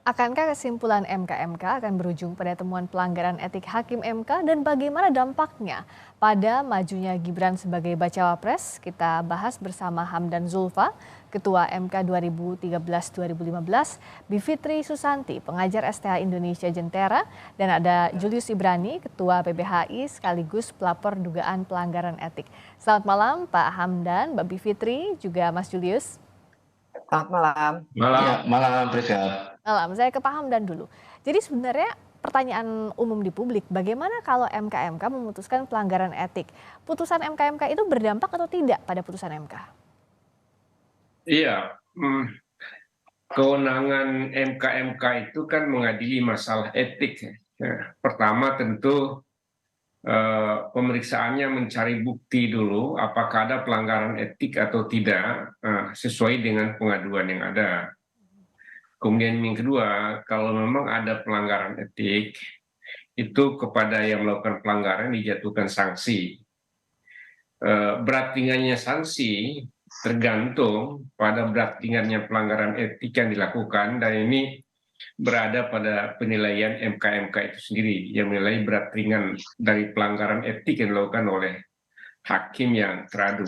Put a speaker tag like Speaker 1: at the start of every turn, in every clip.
Speaker 1: Akankah kesimpulan MK akan berujung pada temuan pelanggaran etik Hakim MK dan bagaimana dampaknya pada majunya Gibran sebagai bacawa pres? Kita bahas bersama Hamdan Zulfa, Ketua MK 2013-2015, Bivitri Susanti, pengajar STH Indonesia Jentera, dan ada Julius Ibrani, Ketua PBHI sekaligus pelapor dugaan pelanggaran etik. Selamat malam Pak Hamdan, Mbak Bivitri, juga Mas Julius.
Speaker 2: Selamat malam.
Speaker 3: Malam, malam Priska.
Speaker 1: Malam, saya ke Pak Hamdan dulu. Jadi sebenarnya pertanyaan umum di publik, bagaimana kalau MK memutuskan pelanggaran etik? Putusan MK itu berdampak atau tidak pada putusan MK?
Speaker 3: Iya, kewenangan MK itu kan mengadili masalah etik. Pertama tentu pemeriksaannya mencari bukti dulu apakah ada pelanggaran etik atau tidak sesuai dengan pengaduan yang ada. Kemudian yang kedua, kalau memang ada pelanggaran etik, itu kepada yang melakukan pelanggaran dijatuhkan sanksi. Berat ringannya sanksi tergantung pada berat ringannya pelanggaran etik yang dilakukan, dan ini berada pada penilaian MK itu sendiri yang menilai berat ringan dari pelanggaran etik yang dilakukan oleh hakim yang teradu.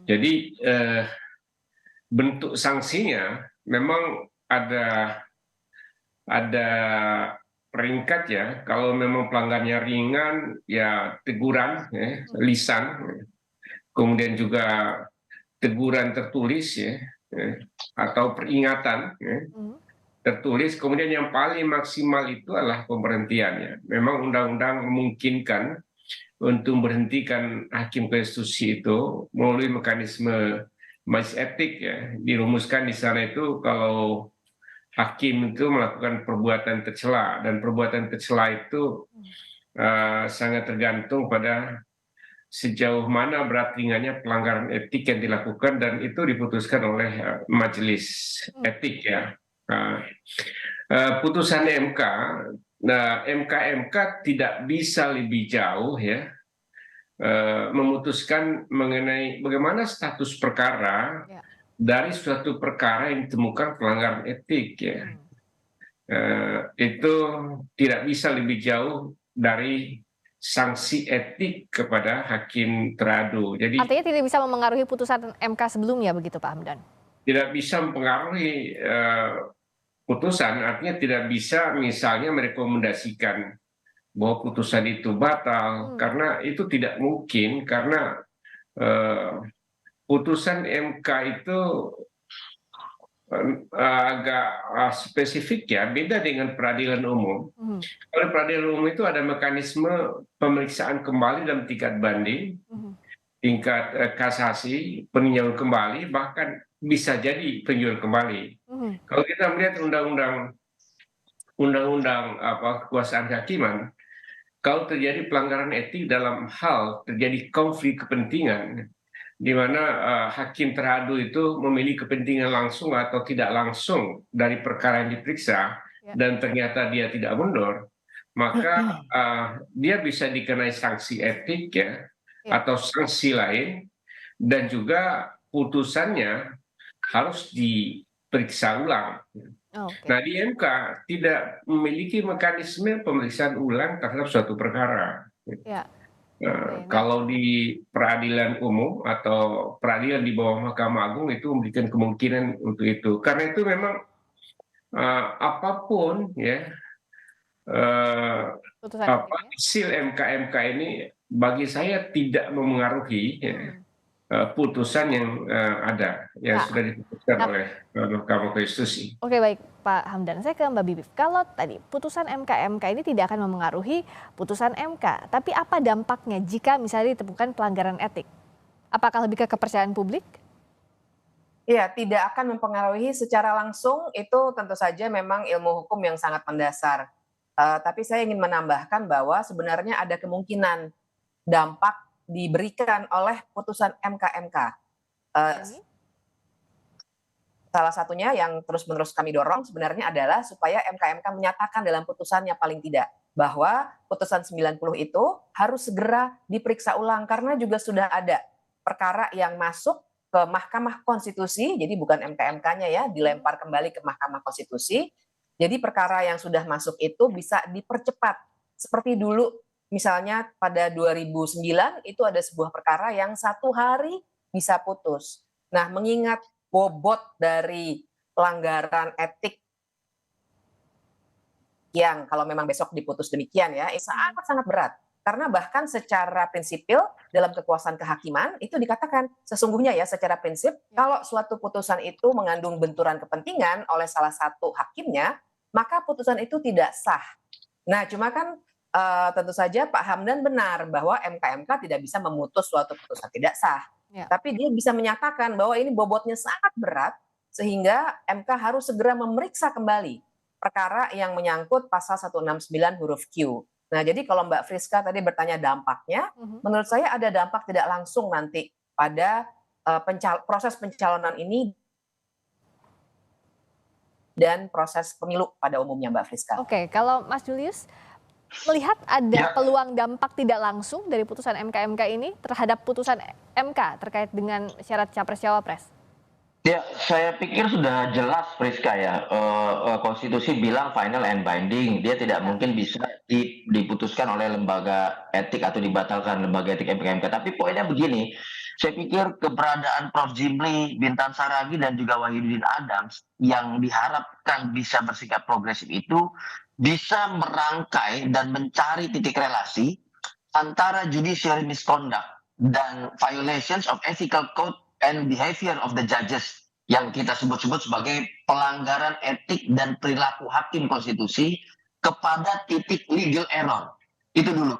Speaker 3: Jadi bentuk sanksinya memang ada peringkat ya. Kalau memang pelanggarannya ringan ya teguran ya, lisan, kemudian juga teguran tertulis ya, atau peringatan ya, tertulis. Kemudian yang paling maksimal itu adalah pemberhentiannya. Memang undang-undang memungkinkan untuk memberhentikan hakim konstitusi itu melalui mekanisme majelis etik ya. Dirumuskan di sana itu kalau hakim itu melakukan perbuatan tercela, dan perbuatan tercela itu sangat tergantung pada sejauh mana berat ringannya pelanggaran etik yang dilakukan, dan itu diputuskan oleh majelis etik ya. Putusan MK, MK tidak bisa lebih jauh ya memutuskan mengenai bagaimana status perkara dari suatu perkara yang ditemukan pelanggaran etik ya. Itu tidak bisa lebih jauh dari sanksi etik kepada hakim teradu. Jadi
Speaker 1: artinya tidak bisa memengaruhi putusan MK sebelumnya begitu Pak Hamdan?
Speaker 3: Tidak bisa mempengaruhi putusan, artinya tidak bisa misalnya merekomendasikan bahwa putusan itu batal, karena itu tidak mungkin, karena putusan MK itu agak spesifik ya, beda dengan peradilan umum. Kalau peradilan umum itu ada mekanisme pemeriksaan kembali dalam tingkat banding, tingkat kasasi, peninjauan kembali, bahkan bisa jadi peninjauan kembali. Kalau kita melihat undang-undang kekuasaan kehakiman, kalau terjadi pelanggaran etik dalam hal terjadi konflik kepentingan, di mana hakim teradu itu memiliki kepentingan langsung atau tidak langsung dari perkara yang diperiksa, dan ternyata dia tidak mundur, maka dia bisa dikenai sanksi etik ya, atau sanksi lain, dan juga putusannya harus diperiksa ulang. Nah, di MK tidak memiliki mekanisme pemeriksaan ulang terhadap suatu perkara. Kalau di peradilan umum atau peradilan di bawah Mahkamah Agung itu memberikan kemungkinan untuk itu. Karena itu memang apapun ya hasil MK ini bagi saya tidak memengaruhi putusan yang ada yang sudah diputuskan oleh Mahkamah Konstitusi.
Speaker 1: Oke, baik Pak Hamdan, saya ke Mbak Bibip. Kalau tadi putusan MK ini tidak akan memengaruhi putusan MK, tapi apa dampaknya jika misalnya ditemukan pelanggaran etik? Apakah lebih ke kepercayaan publik?
Speaker 2: Iya, tidak akan mempengaruhi secara langsung, itu tentu saja memang ilmu hukum yang sangat mendasar. Tapi saya ingin menambahkan bahwa sebenarnya ada kemungkinan dampak diberikan oleh putusan MK. Salah satunya yang terus-menerus kami dorong sebenarnya adalah supaya MK menyatakan dalam putusannya paling tidak bahwa putusan 90 itu harus segera diperiksa ulang, karena juga sudah ada perkara yang masuk ke Mahkamah Konstitusi, jadi bukan MK-nya ya, dilempar kembali ke Mahkamah Konstitusi, Jadi perkara yang sudah masuk itu bisa dipercepat. Seperti dulu misalnya pada 2009 itu ada sebuah perkara yang 1 hari bisa putus. Nah, mengingat bobot dari pelanggaran etik yang kalau memang besok diputus demikian ya, sangat-sangat berat. Karena bahkan secara prinsipil dalam kekuasaan kehakiman itu dikatakan sesungguhnya ya secara prinsip kalau suatu putusan itu mengandung benturan kepentingan oleh salah satu hakimnya, maka putusan itu tidak sah. Nah, cuma kan tentu saja Pak Hamdan benar bahwa MK tidak bisa memutus suatu putusan tidak sah.
Speaker 1: Ya.
Speaker 2: Tapi dia bisa menyatakan bahwa ini bobotnya sangat berat sehingga MK harus segera memeriksa kembali perkara yang menyangkut pasal 169 huruf Q. Nah, jadi kalau Mbak Friska tadi bertanya dampaknya, menurut saya ada dampak tidak langsung nanti pada proses pencalonan ini dan proses pemilu pada umumnya, Mbak Friska.
Speaker 1: Oke, kalau Mas Julius melihat ada peluang dampak tidak langsung dari putusan MK ini terhadap putusan MK terkait dengan syarat capres-cawapres?
Speaker 4: Ya, saya pikir sudah jelas Priska ya, konstitusi bilang final and binding, dia tidak mungkin bisa diputuskan oleh lembaga etik atau dibatalkan lembaga etik MK. Tapi poinnya begini, saya pikir keberadaan Prof. Jimli, Bintan Saragih dan juga Wahidudin Adams yang diharapkan bisa bersikap progresif itu bisa merangkai dan mencari titik relasi antara judicial misconduct dan violations of ethical code and behavior of the judges yang kita sebut-sebut sebagai pelanggaran etik dan perilaku hakim konstitusi kepada titik legal error. Itu dulu.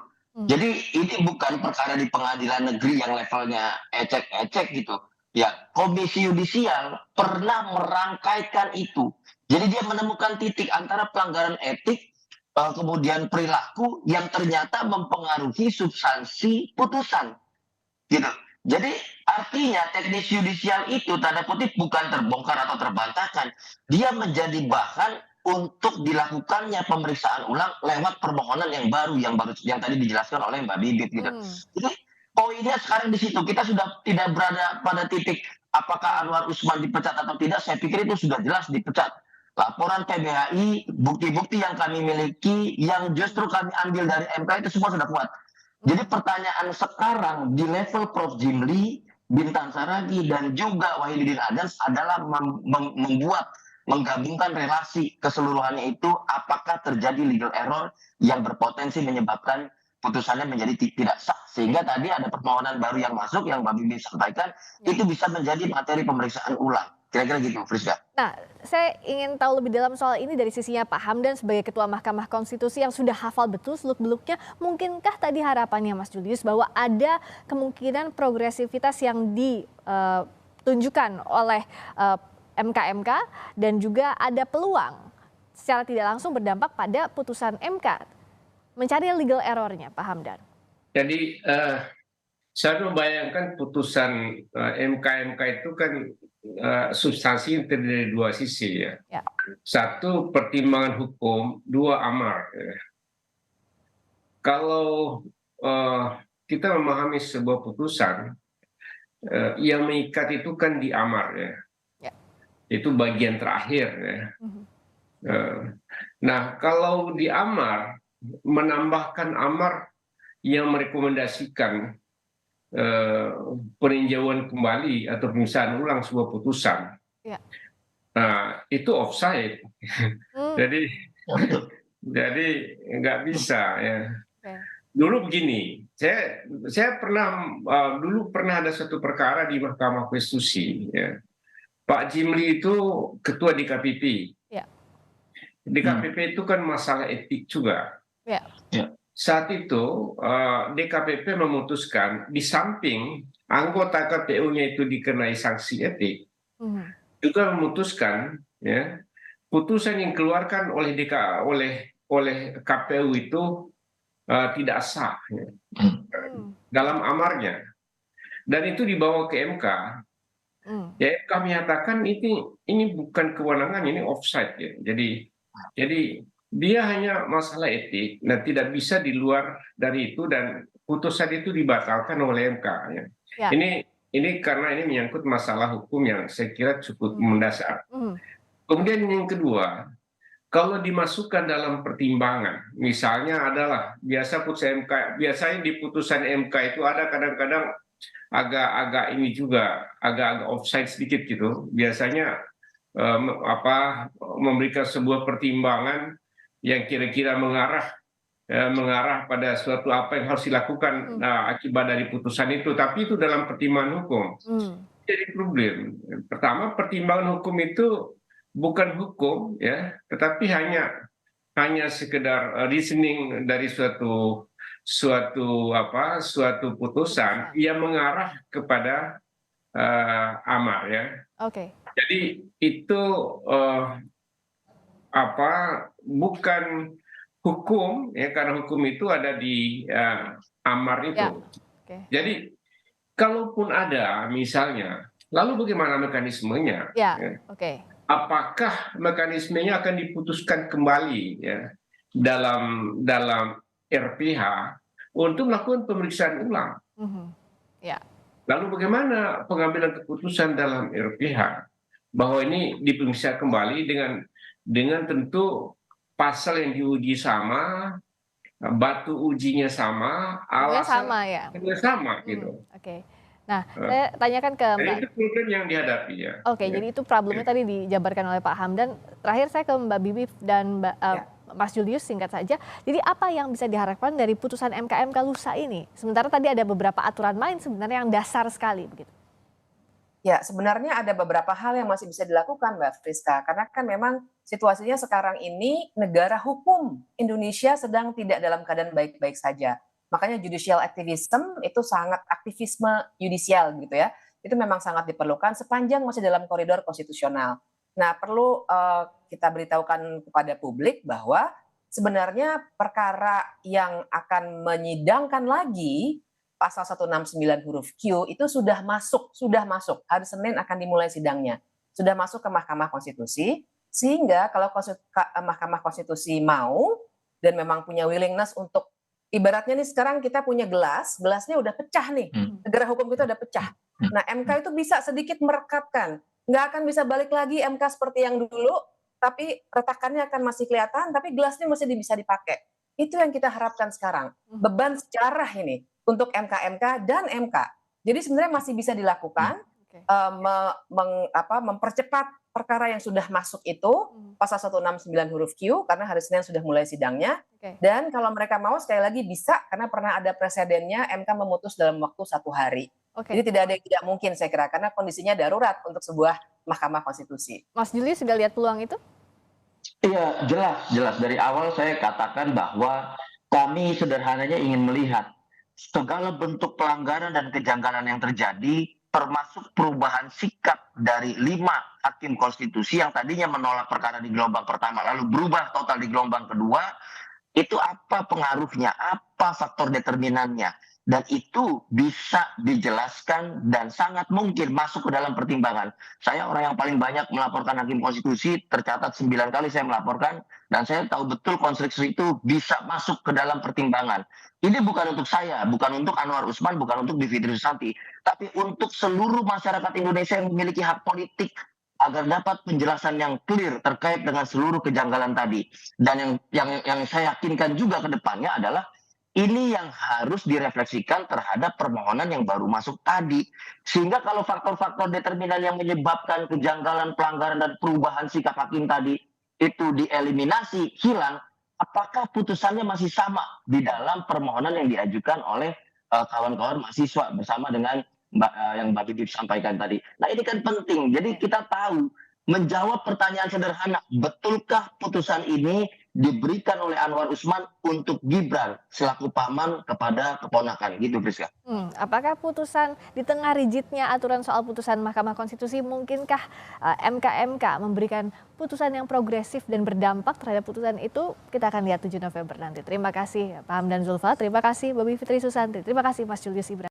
Speaker 4: Jadi ini bukan perkara di pengadilan negeri yang levelnya ecek-ecek gitu. Ya, Komisi Yudisial pernah merangkaikan itu. Jadi dia menemukan titik antara pelanggaran etik kemudian perilaku yang ternyata mempengaruhi substansi putusan. Gitu. Jadi artinya teknis yudisial itu tanda kutip bukan terbongkar atau terbantahkan. Dia menjadi bahan untuk dilakukannya pemeriksaan ulang lewat permohonan yang baru yang tadi dijelaskan oleh Mbak Bibip gitu. Jadi poinnya sekarang di situ kita sudah tidak berada pada titik apakah Anwar Usman dipecat atau tidak. Saya pikir itu sudah jelas dipecat. Laporan PBHI, bukti-bukti yang kami miliki, yang justru kami ambil dari MK itu semua sudah kuat. Jadi pertanyaan sekarang di level Prof. Jimli, Bintan Saragih, dan juga Wahidudin Adams adalah menggabungkan relasi keseluruhannya itu apakah terjadi legal error yang berpotensi menyebabkan putusannya menjadi tidak sah. Sehingga tadi ada permohonan baru yang masuk yang Mbak Bibi sampaikan, itu bisa menjadi materi pemeriksaan ulang. Kira-kira gitu, Friska.
Speaker 1: Nah, saya ingin tahu lebih dalam soal ini dari sisinya Pak Hamdan sebagai Ketua Mahkamah Konstitusi yang sudah hafal betul seluk-beluknya. Mungkinkah tadi harapannya Mas Julius bahwa ada kemungkinan progresivitas yang ditunjukkan oleh MK dan juga ada peluang secara tidak langsung berdampak pada putusan MK mencari legal errornya, Pak Hamdan? Jadi
Speaker 3: saya membayangkan putusan MK itu kan substansi terdiri dari dua sisi ya. Satu pertimbangan hukum, dua amar. Ya. Kalau kita memahami sebuah putusan yang mengikat itu kan di amar ya. Itu bagian terakhir ya. Nah kalau di amar menambahkan amar yang merekomendasikan peninjauan kembali atau pemeriksaan ulang sebuah putusan, nah itu offside. jadi nggak bisa ya. Dulu begini, saya dulu pernah ada satu perkara di Mahkamah Konstitusi. Ya. Pak Jimli itu ketua DKPP. DKPP itu kan masalah etik juga. Saat itu DKPP memutuskan di samping anggota KPU-nya itu dikenai sanksi etik, juga memutuskan ya putusan yang dikeluarkan oleh KPU itu tidak sah ya, dalam amarnya, dan itu dibawa ke MK. Ya MK menyatakan ini bukan kewenangan, ini offside ya. Jadi dia hanya masalah etik dan tidak bisa di luar dari itu dan putusan itu dibatalkan oleh MK. Ya. Ini karena ini menyangkut masalah hukum yang saya kira cukup mendasar. Kemudian yang kedua, kalau dimasukkan dalam pertimbangan, misalnya adalah biasanya di putusan MK itu ada kadang-kadang agak-agak ini juga agak-agak offside sedikit gitu. Biasanya memberikan sebuah pertimbangan yang kira-kira mengarah pada suatu apa yang harus dilakukan akibat dari putusan itu, tapi itu dalam pertimbangan hukum. Jadi problem. Pertama, pertimbangan hukum itu bukan hukum ya, tetapi hanya sekedar reasoning dari suatu putusan yang mengarah kepada amar ya.
Speaker 1: Oke.
Speaker 3: Jadi itu bukan hukum ya, karena hukum itu ada di amar itu.
Speaker 1: Ya. Okay.
Speaker 3: Jadi kalaupun ada misalnya, lalu bagaimana mekanismenya?
Speaker 1: Ya.
Speaker 3: Ya?
Speaker 1: Oke.
Speaker 3: Apakah mekanismenya akan diputuskan kembali ya dalam RPH untuk melakukan pemeriksaan ulang?
Speaker 1: Ya.
Speaker 3: Lalu bagaimana pengambilan keputusan dalam RPH bahwa ini diperiksa kembali dengan tentu pasal yang diuji sama, batu ujinya sama, alasan sama gitu.
Speaker 1: Oke. Nah, saya tanyakan ke Mbak.
Speaker 3: Itu problem yang dihadapi ya.
Speaker 1: Oke, jadi itu problemnya tadi dijabarkan oleh Pak Hamdan. Terakhir saya ke Mbak Bibi dan Mas Julius, singkat saja. Jadi apa yang bisa diharapkan dari putusan MK lusa ini? Sementara tadi ada beberapa aturan main sebenarnya yang dasar sekali begitu.
Speaker 2: Ya, sebenarnya ada beberapa hal yang masih bisa dilakukan, Mbak Friska. Karena kan memang situasinya sekarang ini negara hukum Indonesia sedang tidak dalam keadaan baik-baik saja. Makanya judicial activism itu sangat aktivisme yudisial gitu ya. Itu memang sangat diperlukan sepanjang masih dalam koridor konstitusional. Nah, perlu kita beritahukan kepada publik bahwa sebenarnya perkara yang akan menyidangkan lagi pasal 169 huruf Q itu sudah masuk. Hari Senin akan dimulai sidangnya. Sudah masuk ke Mahkamah Konstitusi, sehingga kalau Mahkamah Konstitusi mau dan memang punya willingness untuk, ibaratnya nih sekarang kita punya gelasnya udah pecah nih, negara hukum kita udah pecah. Nah, MK itu bisa sedikit merekatkan, nggak akan bisa balik lagi MK seperti yang dulu, tapi retakannya akan masih kelihatan, tapi gelasnya masih bisa dipakai. Itu yang kita harapkan sekarang, beban sejarah ini untuk MK dan MK. Jadi sebenarnya masih bisa dilakukan, mempercepat perkara yang sudah masuk itu, pasal 169 huruf Q, karena hari Senin sudah mulai sidangnya. Dan kalau mereka mau, sekali lagi bisa, karena pernah ada presidennya MK memutus dalam waktu 1 hari. Jadi tidak ada yang tidak mungkin saya kira, karena kondisinya darurat untuk sebuah Mahkamah Konstitusi.
Speaker 1: Mas Julius sudah lihat peluang itu?
Speaker 4: Iya, jelas. Dari awal saya katakan bahwa kami sederhananya ingin melihat segala bentuk pelanggaran dan kejanggalan yang terjadi, termasuk perubahan sikap dari 5 hakim konstitusi yang tadinya menolak perkara di gelombang pertama, lalu berubah total di gelombang kedua, itu apa pengaruhnya, apa faktor determinannya, dan itu bisa dijelaskan dan sangat mungkin masuk ke dalam pertimbangan. Saya orang yang paling banyak melaporkan hakim konstitusi, tercatat 9 kali saya melaporkan, dan saya tahu betul konstruksi itu bisa masuk ke dalam pertimbangan. Ini bukan untuk saya, bukan untuk Anwar Usman, bukan untuk Bivitri Susanti, tapi untuk seluruh masyarakat Indonesia yang memiliki hak politik agar dapat penjelasan yang clear terkait dengan seluruh kejanggalan tadi. Dan yang saya yakinkan juga ke depannya adalah ini yang harus direfleksikan terhadap permohonan yang baru masuk tadi. Sehingga kalau faktor-faktor determinan yang menyebabkan kejanggalan, pelanggaran, dan perubahan sikap hakim tadi itu dieliminasi, hilang, apakah putusannya masih sama di dalam permohonan yang diajukan oleh kawan-kawan mahasiswa bersama dengan yang Mbak Bibi sampaikan tadi. Nah, ini kan penting. Jadi kita tahu menjawab pertanyaan sederhana, betulkah putusan ini diberikan oleh Anwar Usman untuk Gibran selaku paman kepada keponakan, gitu Friska.
Speaker 1: Apakah putusan di tengah rigidnya aturan soal putusan Mahkamah Konstitusi, mungkinkah MK memberikan putusan yang progresif dan berdampak terhadap putusan itu? Kita akan lihat 7 November nanti. Terima kasih Pak Hamdan Zulfa, terima kasih Mbak Bivitri Susanti, terima kasih Mas Julius Ibrahim.